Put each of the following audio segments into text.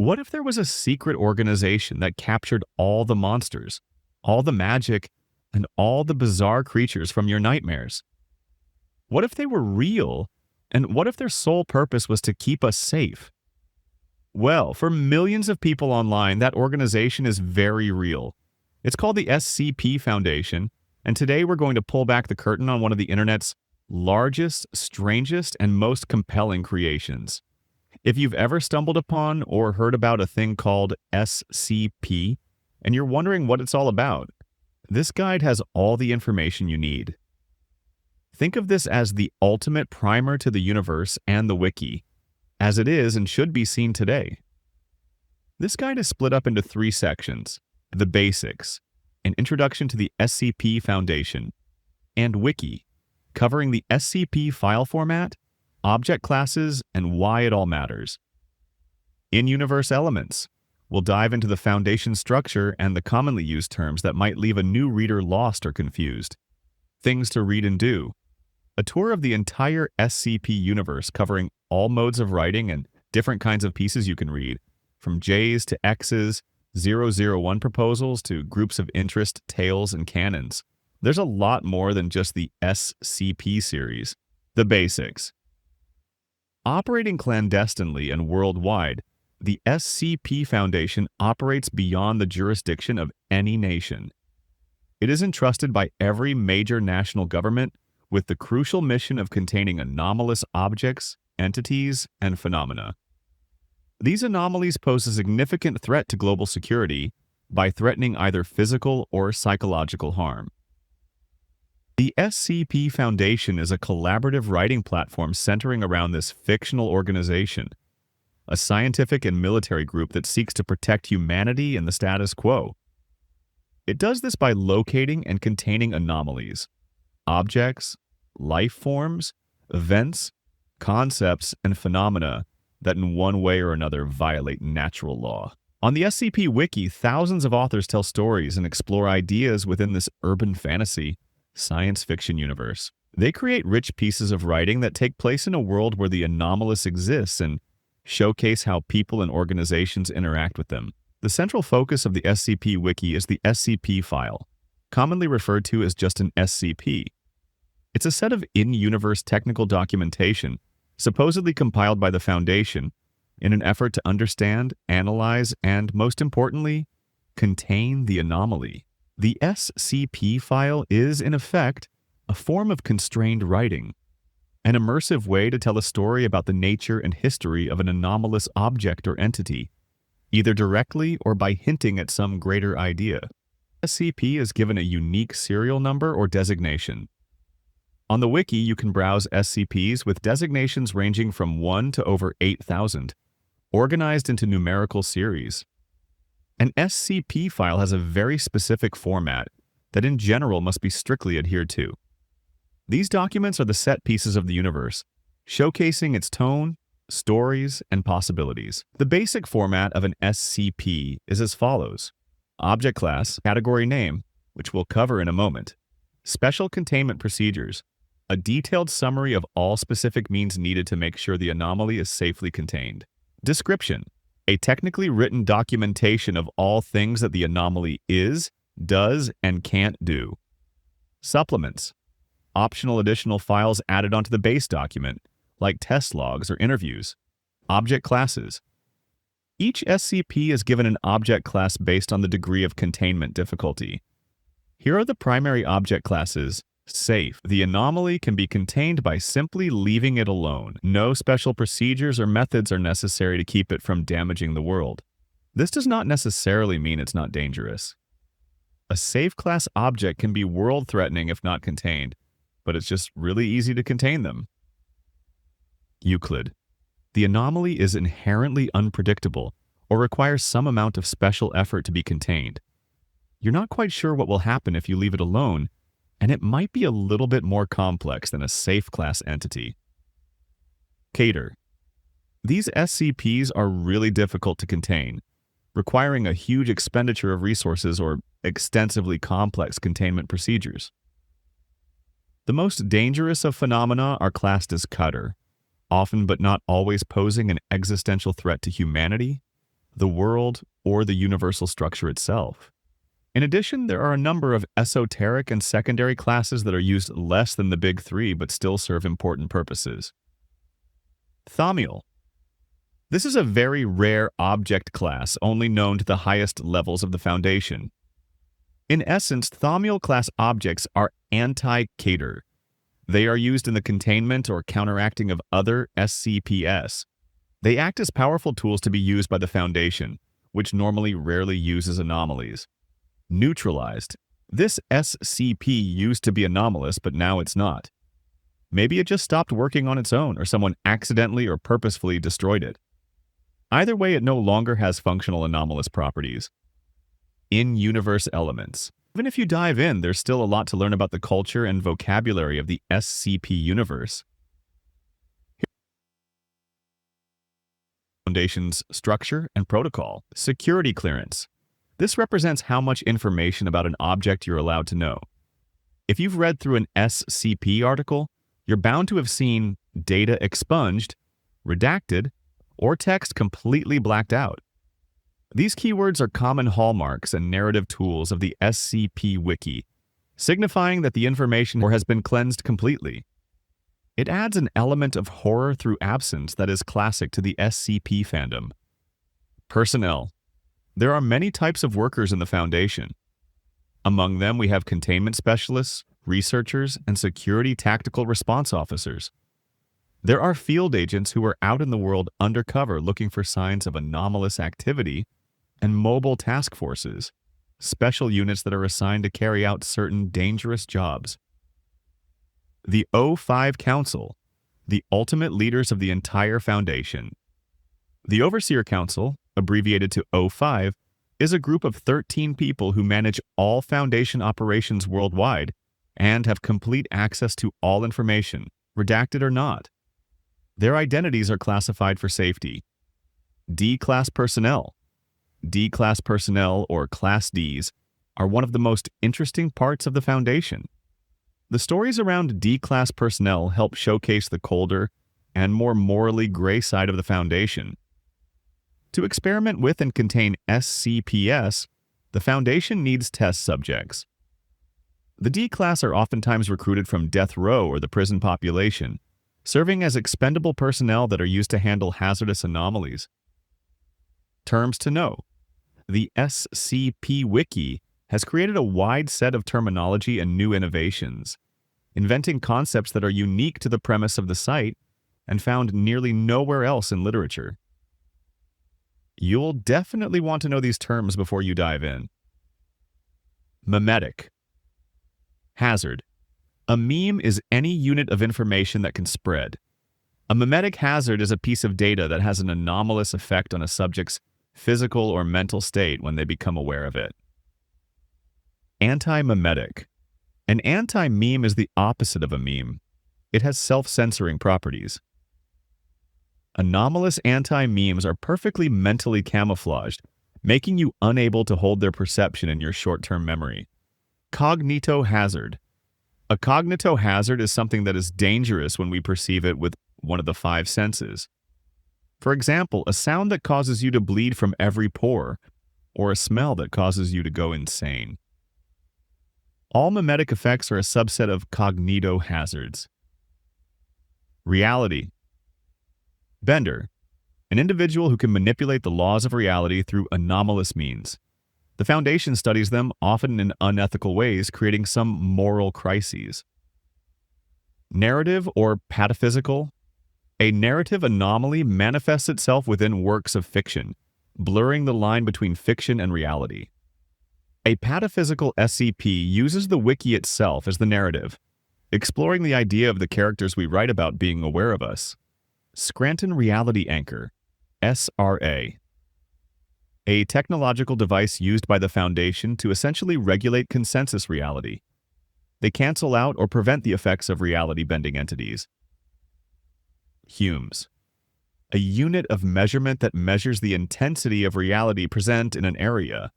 What if there was a secret organization that captured all the monsters, all the magic, and all the bizarre creatures from your nightmares? What if they were real, and what if their sole purpose was to keep us safe? Well, for millions of people online, that organization is very real. It's called the SCP Foundation, and today we're going to pull back the curtain on one of the internet's largest, strangest, and most compelling creations. If you've ever stumbled upon or heard about a thing called SCP, and you're wondering what it's all about, this guide has all the information you need. Think of this as the ultimate primer to the universe and the wiki, as it is and should be seen today. This guide is split up into 3 sections: the basics, an introduction to the SCP Foundation, and wiki, covering the SCP file format, object classes, and why it all matters. In-universe elements, we'll dive into the Foundation structure and the commonly used terms that might leave a new reader lost or confused. Things to read and do, a tour of the entire SCP universe covering all modes of writing and different kinds of pieces you can read, from J's to X's, 001 proposals to groups of interest, tales, and canons. There's a lot more than just the SCP series. The basics. Operating clandestinely and worldwide, the SCP Foundation operates beyond the jurisdiction of any nation. It is entrusted by every major national government with the crucial mission of containing anomalous objects, entities, and phenomena. These anomalies pose a significant threat to global security by threatening either physical or psychological harm. The SCP Foundation is a collaborative writing platform centering around this fictional organization, a scientific and military group that seeks to protect humanity and the status quo. It does this by locating and containing anomalies, objects, life forms, events, concepts, and phenomena that in one way or another violate natural law. On the SCP Wiki, thousands of authors tell stories and explore ideas within this urban fantasy, science fiction universe. They create rich pieces of writing that take place in a world where the anomalous exists and showcase how people and organizations interact with them. The central focus of the SCP Wiki is the SCP file, commonly referred to as just an SCP. It's a set of in-universe technical documentation supposedly compiled by the Foundation in an effort to understand, analyze, and, most importantly, contain the anomaly. The SCP file is, in effect, a form of constrained writing, an immersive way to tell a story about the nature and history of an anomalous object or entity, either directly or by hinting at some greater idea. SCP is given a unique serial number or designation. On the wiki, you can browse SCPs with designations ranging from 1 to over 8,000, organized into numerical series. An SCP file has a very specific format that in general must be strictly adhered to. These documents are the set pieces of the universe, showcasing its tone, stories, and possibilities. The basic format of an SCP is as follows: object class, category name, which we'll cover in a moment, special containment procedures, a detailed summary of all specific means needed to make sure the anomaly is safely contained, description, a technically written documentation of all things that the anomaly is, does, and can't do, supplements, optional additional files added onto the base document, like test logs or interviews, object classes. Each SCP is given an object class based on the degree of containment difficulty. Here are the primary object classes. Safe. The anomaly can be contained by simply leaving it alone. No special procedures or methods are necessary to keep it from damaging the world. This does not necessarily mean it's not dangerous. A safe class object can be world-threatening if not contained, but it's just really easy to contain them. Euclid. The anomaly is inherently unpredictable or requires some amount of special effort to be contained. You're not quite sure what will happen if you leave it alone, and it might be a little bit more complex than a safe class entity. Keter. These SCPs are really difficult to contain, requiring a huge expenditure of resources or extensively complex containment procedures. The most dangerous of phenomena are classed as Keter, often but not always posing an existential threat to humanity, the world, or the universal structure itself. In addition, there are a number of esoteric and secondary classes that are used less than the big three but still serve important purposes. Thaumiel. This is a very rare object class only known to the highest levels of the Foundation. In essence, Thaumiel class objects are anti-Keter. They are used in the containment or counteracting of other SCPs. They act as powerful tools to be used by the Foundation, which normally rarely uses anomalies. Neutralized. This SCP used to be anomalous, but now it's not. Maybe it just stopped working on its own, or someone accidentally or purposefully destroyed it. Either way, it no longer has functional anomalous properties. In-universe elements. Even if you dive in, there's still a lot to learn about the culture and vocabulary of the SCP universe. Foundation's structure and protocol. Security clearance. This represents how much information about an object you're allowed to know. If you've read through an SCP article, you're bound to have seen data expunged, redacted, or text completely blacked out. These keywords are common hallmarks and narrative tools of the SCP Wiki, signifying that the information has been cleansed completely. It adds an element of horror through absence that is classic to the SCP fandom. Personnel. There are many types of workers in the Foundation. Among them, we have containment specialists, researchers, and security tactical response officers. There are field agents who are out in the world undercover looking for signs of anomalous activity, and mobile task forces, special units that are assigned to carry out certain dangerous jobs. The O5 Council, the ultimate leaders of the entire Foundation. The Overseer Council, abbreviated to O5, is a group of 13 people who manage all Foundation operations worldwide and have complete access to all information, redacted or not. Their identities are classified for safety. D-Class Personnel. D-Class Personnel, or Class Ds, are one of the most interesting parts of the Foundation. The stories around D-Class Personnel help showcase the colder and more morally gray side of the Foundation. To experiment with and contain SCPs, the Foundation needs test subjects. The D-Class are oftentimes recruited from death row or the prison population, serving as expendable personnel that are used to handle hazardous anomalies. Terms to know. The SCP Wiki has created a wide set of terminology and new innovations, inventing concepts that are unique to the premise of the site and found nearly nowhere else in literature. You'll definitely want to know these terms before you dive in. Memetic. Hazard. A meme is any unit of information that can spread. A memetic hazard is a piece of data that has an anomalous effect on a subject's physical or mental state when they become aware of it. Anti-memetic. An anti-meme is the opposite of a meme. It has self-censoring properties. Anomalous anti-memes are perfectly mentally camouflaged, making you unable to hold their perception in your short-term memory. Cognitohazard. A cognitohazard is something that is dangerous when we perceive it with one of the five senses. For example, a sound that causes you to bleed from every pore, or a smell that causes you to go insane. All memetic effects are a subset of cognitohazards. Reality. Bender. An individual who can manipulate the laws of reality through anomalous means. The Foundation studies them, often in unethical ways, creating some moral crises. Narrative or pataphysical. A narrative anomaly manifests itself within works of fiction, blurring the line between fiction and reality. A pataphysical SCP uses the wiki itself as the narrative, exploring the idea of the characters we write about being aware of us. Scranton Reality Anchor, SRA. A technological device used by the Foundation to essentially regulate consensus reality. They cancel out or prevent the effects of reality-bending entities. Humes. A unit of measurement that measures the intensity of reality present in an area.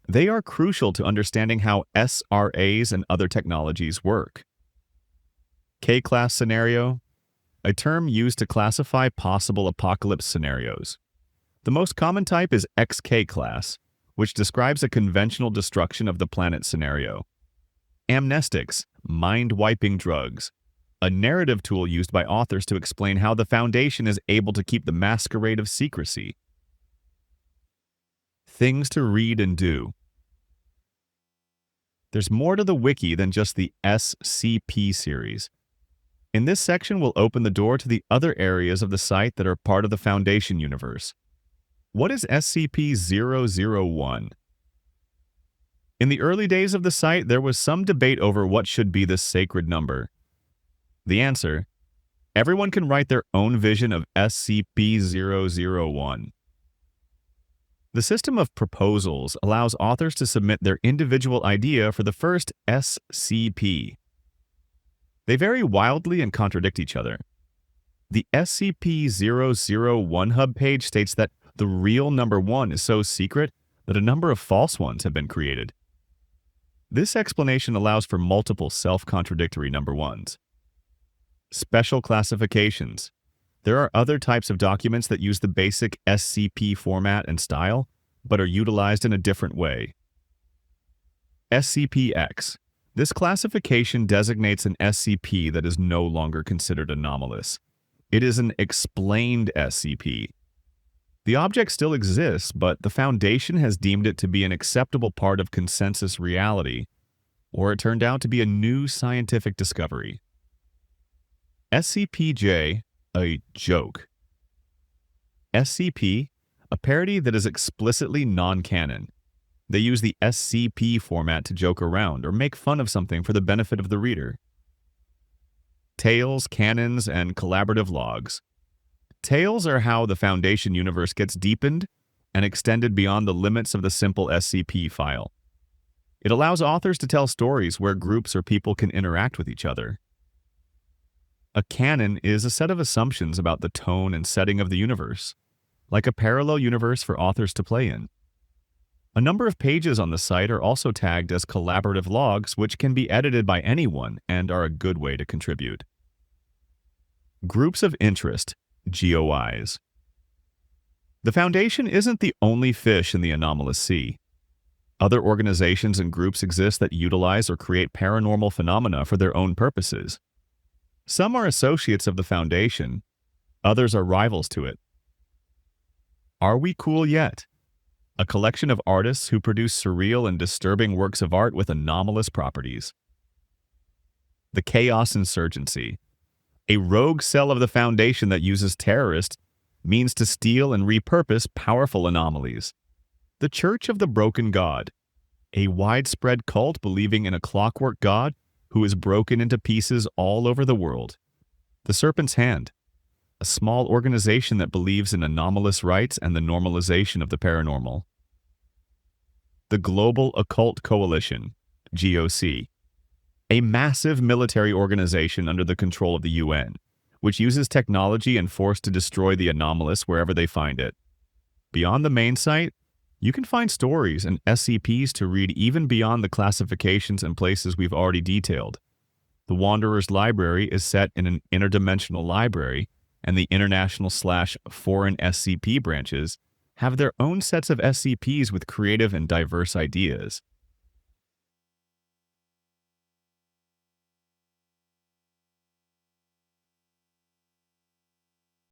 They are crucial to understanding how SRAs and other technologies work. K-class scenario. A term used to classify possible apocalypse scenarios. The most common type is XK class, which describes a conventional destruction of the planet scenario. Amnestics, mind-wiping drugs, a narrative tool used by authors to explain how the Foundation is able to keep the masquerade of secrecy. Things to read and do. There's more to the wiki than just the SCP series. In this section, we'll open the door to the other areas of the site that are part of the Foundation universe. What is SCP-001? In the early days of the site, there was some debate over what should be this sacred number. The answer: everyone can write their own vision of SCP-001. The system of proposals allows authors to submit their individual idea for the first SCP. They vary wildly and contradict each other. The SCP-001 hub page states that the real number 1 is so secret that a number of false ones have been created. This explanation allows for multiple self-contradictory number 1s. Special classifications. There are other types of documents that use the basic SCP format and style, but are utilized in a different way. SCP-X. This classification designates an SCP that is no longer considered anomalous. It is an explained SCP. The object still exists, but the Foundation has deemed it to be an acceptable part of consensus reality, or it turned out to be a new scientific discovery. SCP-J, a joke. SCP, a parody that is explicitly non-canon. They use the SCP format to joke around or make fun of something for the benefit of the reader. Tales, canons, and collaborative logs. Tales are how the Foundation universe gets deepened and extended beyond the limits of the simple SCP file. It allows authors to tell stories where groups or people can interact with each other. A canon is a set of assumptions about the tone and setting of the universe, like a parallel universe for authors to play in. A number of pages on the site are also tagged as collaborative logs, which can be edited by anyone and are a good way to contribute. Groups of interest, GOIs. The Foundation isn't the only fish in the anomalous sea. Other organizations and groups exist that utilize or create paranormal phenomena for their own purposes. Some are associates of the Foundation, others are rivals to it. Are We Cool Yet? A collection of artists who produce surreal and disturbing works of art with anomalous properties. The Chaos Insurgency. A rogue cell of the Foundation that uses terrorist means to steal and repurpose powerful anomalies. The Church of the Broken God. A widespread cult believing in a clockwork god who is broken into pieces all over the world. The Serpent's Hand, a small organization that believes in anomalous rites and the normalization of the paranormal. The Global Occult Coalition, GOC, a massive military organization under the control of the UN, which uses technology and force to destroy the anomalous wherever they find it. Beyond the main site, you can find stories and SCPs to read even beyond the classifications and places we've already detailed. The Wanderer's Library is set in an interdimensional library, and the international/foreign SCP branches have their own sets of SCPs with creative and diverse ideas.